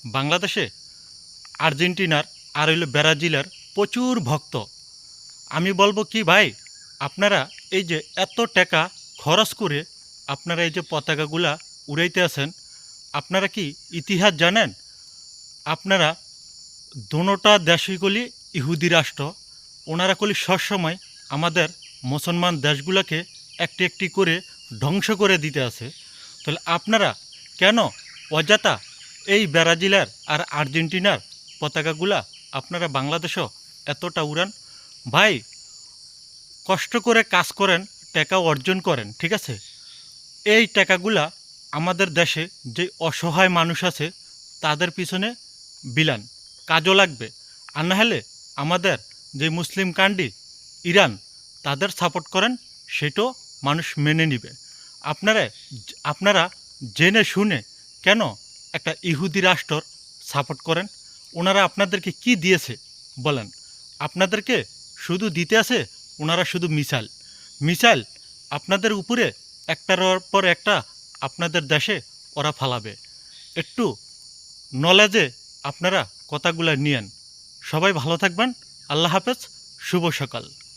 বাংলাদেশে আর্জেন্টিনার আর হইল ব্রাজিলের প্রচুর ভক্ত। আমি বলবো কি ভাই, আপনারা এই যে এত টাকা খরচ করে আপনারা এই যে পতাকাগুলা উড়াইতে আছেন, আপনারা কি ইতিহাস জানেন? আপনারা দোনোটা দেশগুলি ইহুদি রাষ্ট্র, ওনারা কলি সবসময় আমাদের মুসলমান দেশগুলোকে একটি একটি করে ধ্বংস করে দিতে আছে। তাহলে আপনারা কেন অযথা এই ব্রাজিলের আর আর্জেন্টিনার পতাকাগুলা আপনারা বাংলাদেশও এতটা উড়ান? ভাই, কষ্ট করে কাজ করেন, টাকা অর্জন করেন, ঠিক আছে? এই টাকাগুলা আমাদের দেশে যে অসহায় মানুষ আছে তাদের পিছনে বিলান, কাজও লাগবে। আর না হলে আমাদের যে মুসলিম কান্ট্রি ইরান, তাদের সাপোর্ট করেন, সেটাও মানুষ মেনে নিবে। আপনারা আপনারা জেনে শুনে কেন একটা ইহুদি রাষ্ট্রর সাপোর্ট করেন? ওনারা আপনাদেরকে কি দিয়েছে বলেন? আপনাদেরকে শুধু দিতে আছে ওনারা শুধু মিসাইল মিসাইল আপনাদের উপরে একটার পর একটা আপনাদের দেশে ওরা ফালাবে। একটু নলেজে আপনারা কথাগুলো নিয়েন। সবাই ভালো থাকবেন। আল্লাহ হাফেজ। শুভ সকাল।